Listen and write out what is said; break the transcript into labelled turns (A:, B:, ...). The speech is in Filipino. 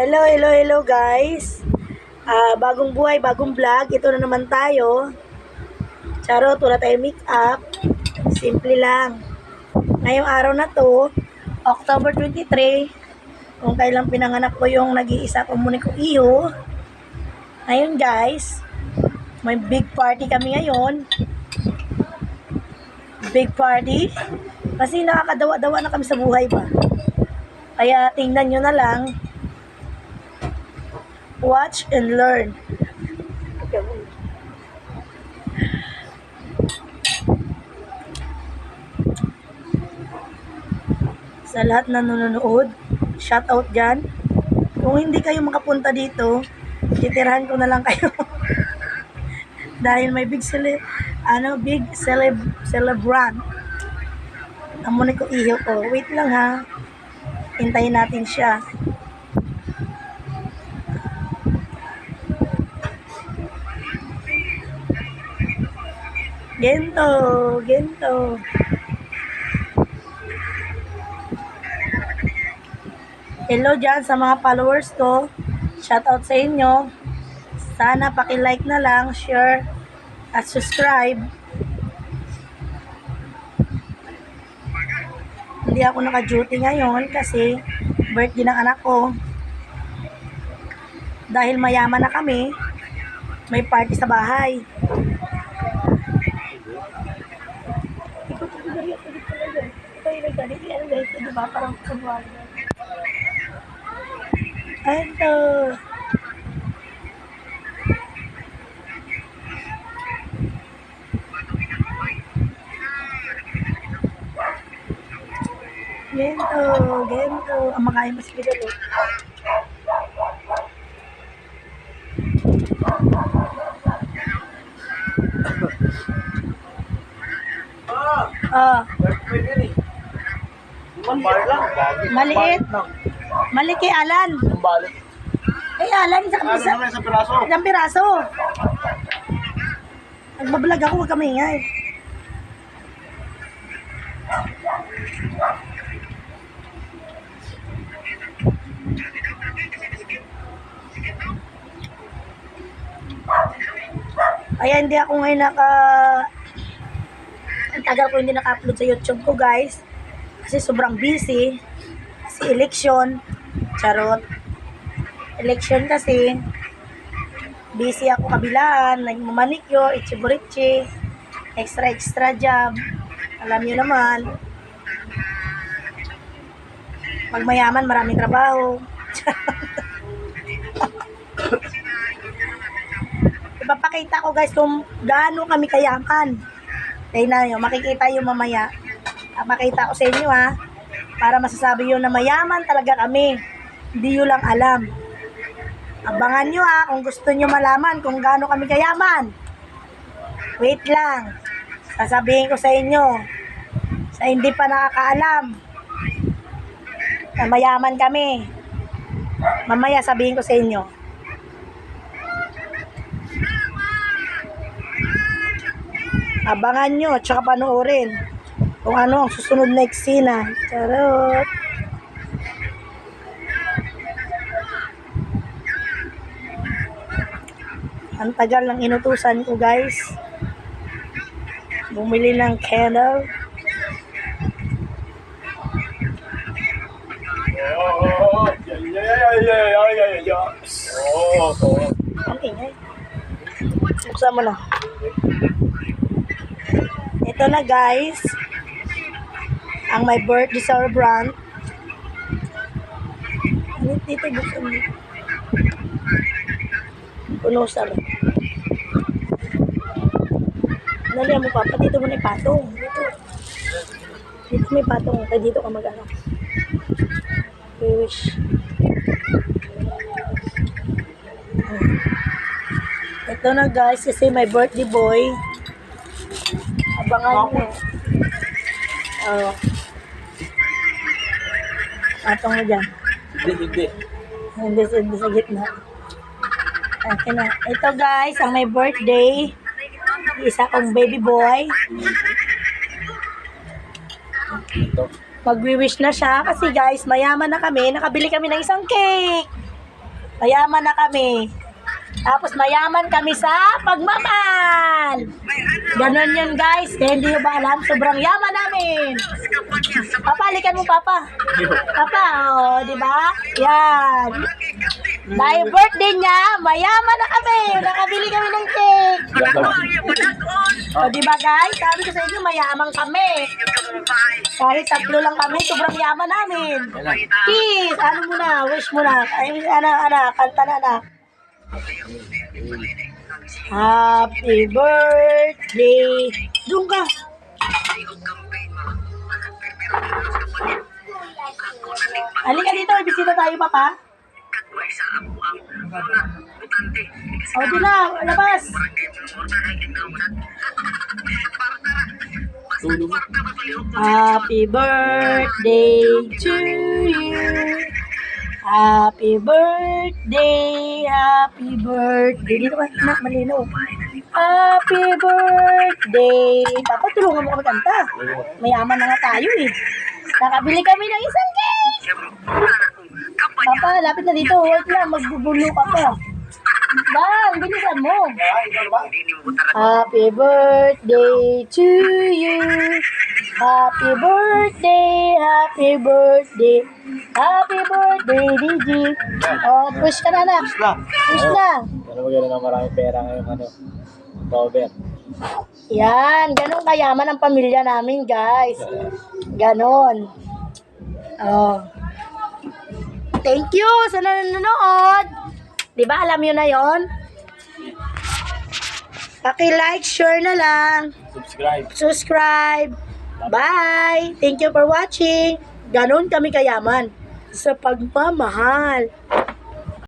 A: Hello, hello, hello guys. Bagong buhay, bagong vlog. Ito na naman tayo. Charot, wala tayong make up. Simple lang. Ngayong araw na to, October 23, kung kailan pinanganak ko yung nag-iisa kong muni ko iyo. Ngayon guys, may big party kami ngayon. Big party. Kasi nakakadawa-dawa na kami sa buhay ba. Kaya tingnan nyo na lang. Watch and learn. Sa lahat na nanonood, shout out dyan. Kung hindi kayo makapunta dito, titirahan ko na lang kayo. Dahil may big celebrant. Amunin ko iho ko. Wait lang ha. Hintayin natin siya. Gento. Hello dyan sa mga followers ko. Shout out sa inyo. Sana paki-like na lang, share, at subscribe. Hindi ako naka-duty ngayon kasi birthday ng anak ko. Dahil mayaman na kami, may party sa bahay. Ito. Gento. Ang makain pa si Pidalo. Maliit. Maliki Alan. Alan, isang piraso. Nagbablog ako, huwag kami ingay. Kaya hindi ako ngayon ang tagal ko hindi naka-upload sa YouTube ko guys. Kasi sobrang busy. Kasi election. Charot. Election kasi. Busy ako kabilaan. Nagmamanicure, itchiburichi. Extra job. Alam nyo naman. Pag mayaman, maraming trabaho. Ipapakita ko guys kung gaano kami kayaman. Tingnan nyo, makikita yung mamaya. Makita ko sa inyo ha. Para masasabi yun na mayaman talaga kami. Hindi nyo lang alam. Abangan nyo ha kung gusto nyo malaman kung gaano kami kayaman. Wait lang. Sasabihin ko sa inyo. Sa hindi pa nakakaalam. Na mayaman kami. Mamaya sabihin ko sa inyo. Abangan nyo, tsaka panoorin kung ano ang susunod na eksena. Charot. Ang tagal ng inutusan ko guys. Bumili ng candle. Ang ingay. Buksan mo na. Ito na guys, ang my birthday celebrant. Dito, buksan mo. Puno sa rin. Nalihan mo pa, dito mo na ipatong. Dito may patong, kaya dito ka mag-ano. Wish. Ito na guys, kasi my birthday boy. Abangan mo. Patong mo dyan. Hindi sa gitna. Okay na. Ito guys, ang may birthday. Isa kong baby boy. Magwi-wish na siya kasi guys, mayaman na kami. Nakabili kami ng isang cake. Mayaman na kami. Tapos mayaman kami sa pagmamahal. Ganon yun guys. Kaya hindi nyo ba alam? Sobrang yaman namin. Papa, halikan mo Papa. Papa, oh, di ba? Yan. Dahil birthday niya, mayaman na kami. Nakabili kami ng cake. O, di ba guys? Sabi ko sa inyo, mayaman kami. Kahit 3 lang kami, sobrang yaman namin. Kiss, ano muna, wish muna. Ay, anak, kanta na anak. Happy birthday. Doon ka. Halika dito, bisita tayo, Papa. O, di na, labas. Happy birthday to you. Happy birthday, happy birthday. Dito ka, malino. Happy birthday. Papa, tulungan mo kami kanta. Mayaman na nga tayo eh. Nakabili kami ng isang cake. Papa, lapit na dito. Wait lang, magbubulo ka pa. Bang, bilisan mo. Happy birthday to you. Happy birthday, happy birthday. Happy birthday, Digi. Oh, push ka na, anak. Push na.
B: Ano maganda ng maraming pera ngayon, Robert?
A: Yan, ganun kayaman ang pamilya namin, guys. Ganon. Oh. Thank you sa nanonood. Di ba, alam nyo na yon? Paki-like, share na lang. Subscribe. Bye. Thank you for watching. Ganon kami kayaman sa pagmamahal.